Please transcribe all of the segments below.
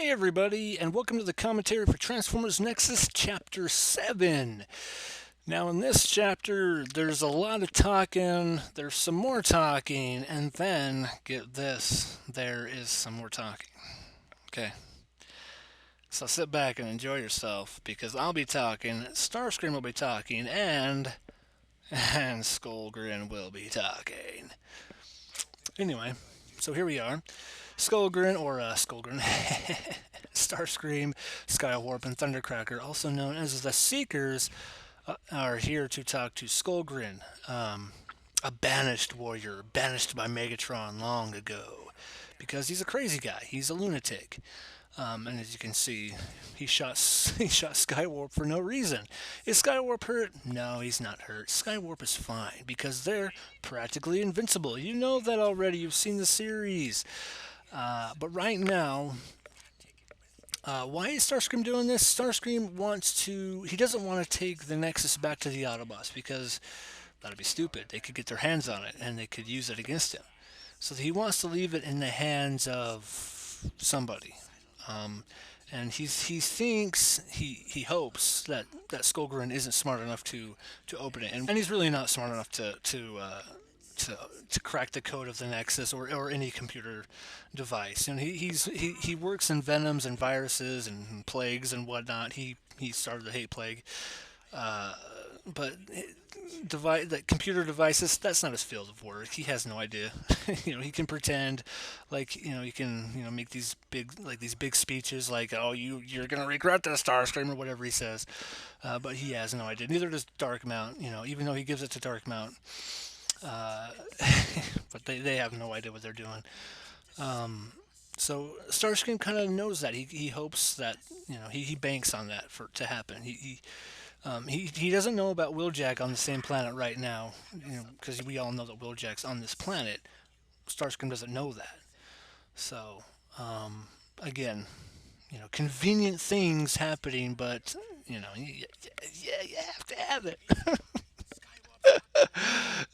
Hey everybody, and welcome to the commentary for Transformers Nexus Chapter 7. Now in this chapter, there's a lot of talking, there's some more talking, and then, get this, there is some more talking. Okay, so sit back and enjoy yourself, because I'll be talking, Starscream will be talking, and Skullgrin will be talking. Anyway, so here we are. Skullgrin, or Skullgrin, Starscream, Skywarp, and Thundercracker, also known as the Seekers, are here to talk to Skullgrin, a banished warrior, banished by Megatron long ago, because he's a crazy guy. He's a lunatic. And as you can see, he shot Skywarp for no reason. Is Skywarp hurt? No, he's not hurt. Skywarp is fine because they're practically invincible. You know that already. You've seen the series. But right now, why is Starscream doing this? Starscream wants to. He doesn't want to take the Nexus back to the Autobots because that'd be stupid. They could get their hands on it and they could use it against him. So he wants to leave it in the hands of somebody. Um, and he thinks he hopes that Skullgrin isn't smart enough to open it, and he's really not smart enough to crack the code of the Nexus or any computer device. And he works in venoms and viruses and plagues and whatnot. He started the hate plague, but that computer devices, that's not his field of work. He has no idea. He can pretend like he can make these big speeches like, oh, you're gonna regret this, Starscream, or whatever he says, but he has no idea. Neither does Darkmount. Even though he gives it to Darkmount, uh, but they have no idea what they're doing. So Starscream kind of knows that. He hopes that he banks on that for to happen. He doesn't know about Wheeljack on the same planet right now, because we all know that Wheeljack's on this planet. Starscream doesn't know that. So, again, convenient things happening, but yeah, you have to have it.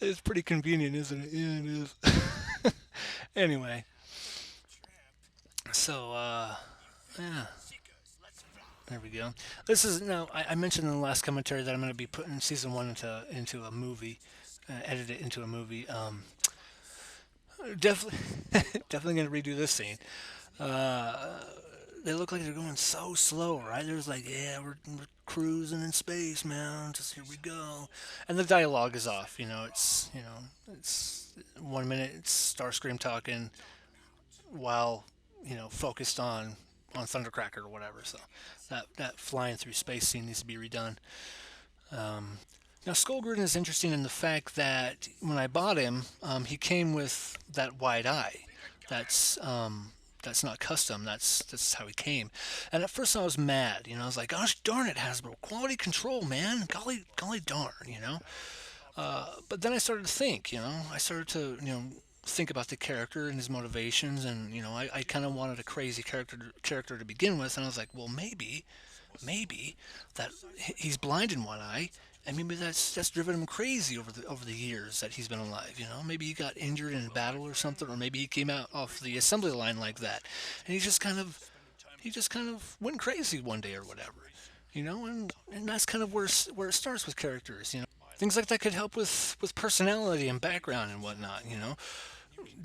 It's pretty convenient, isn't it? Yeah, it is. Anyway, so yeah, there we go. This is now. I mentioned in the last commentary that I'm going to be putting season one into a movie, edit it into a movie. Definitely, definitely going to redo this scene. Uh, they look like they're going so slow, right? There's like, yeah, we're cruising in space, man. Just here we go, and the dialogue is off. It's 1 minute it's Starscream talking while focused on Thundercracker or whatever. So that flying through space scene needs to be redone. Um, Now, Skullgrin is interesting in the fact that when I bought him, he came with that wide eye. That's not custom. That's how he came. And at first I was mad. I was like, "Gosh darn it, Hasbro! Quality control, man! Golly darn!" But then I started to think. I started to think about the character and his motivations, and I kind of wanted a crazy character to begin with, and I was like, well, maybe that he's blind in one eye, and maybe that's driven him crazy over the years that he's been alive. Maybe he got injured in battle or something, or maybe he came out off the assembly line like that, and he just kind of went crazy one day or whatever. And that's kind of where it starts with characters. Things like that could help with personality and background and whatnot.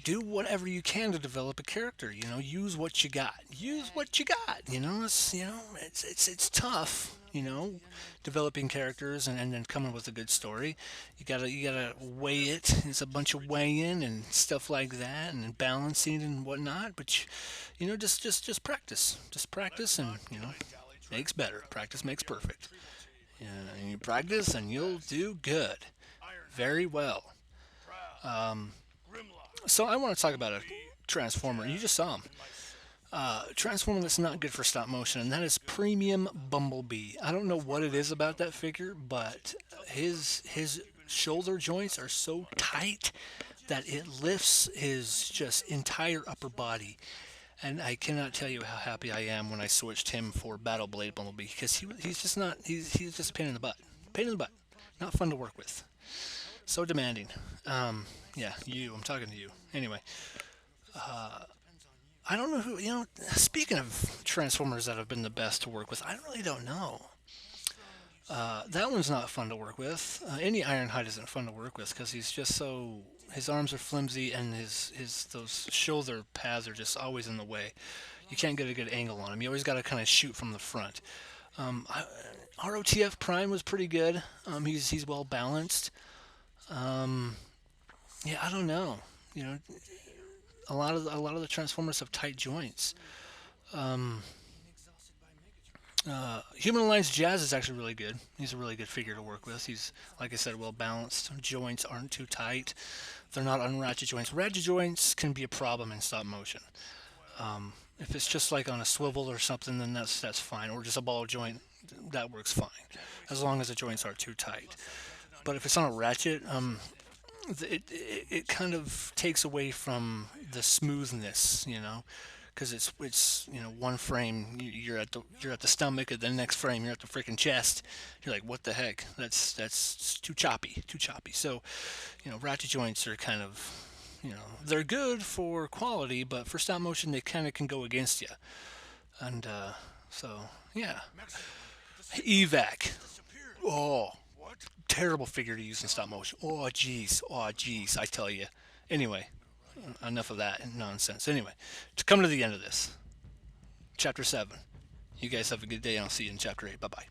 Do whatever you can to develop a character. Use what you got. Use what you got. It's tough. Developing characters and then coming with a good story. You gotta weigh it. It's a bunch of weighing and stuff like that, and balancing and whatnot. But just practice. Just practice, and makes better. Practice makes perfect. And you practice, and you'll do good. Very well. Um, so I want to talk about a transformer. You just saw him. Transformer that's not good for stop motion, and that is Premium Bumblebee. I don't know what it is about that figure, but his shoulder joints are so tight that it lifts his just entire upper body. And I cannot tell you how happy I am when I switched him for Battle Blade Bumblebee because he's just not he's just a pain in the butt. Pain in the butt. Not fun to work with. So demanding. Yeah, I'm talking to you. Anyway, I don't know who, speaking of Transformers that have been the best to work with, I really don't know. That one's not fun to work with. Any Ironhide isn't fun to work with because he's just so. His arms are flimsy and his those shoulder pads are just always in the way. You can't get a good angle on him. You always got to kind of shoot from the front. Um, I, ROTF Prime was pretty good. He's well balanced. Um, yeah, I don't know. You know, a lot of the Transformers have tight joints. Um, Human Alliance Jazz is actually really good. He's a really good figure to work with. He's, like I said, well balanced. Joints aren't too tight. They're not unratchet joints. Ratchet joints can be a problem in stop motion. If it's just like on a swivel or something, then that's fine. Or just a ball joint, that works fine, as long as the joints aren't too tight. But if it's on a ratchet, it kind of takes away from the smoothness, because it's one frame you're at the stomach, and the next frame you're at the freaking chest. You're like, what the heck? That's too choppy. So, ratchet joints are kind of, they're good for quality, but for stop motion they kind of can go against you. And so yeah, evac. Oh, terrible figure to use in stop motion. Oh jeez, I tell you. Anyway, enough of that nonsense. Anyway, to come to the end of this, chapter 7. You guys have a good day, and I'll see you in chapter 8. Bye bye.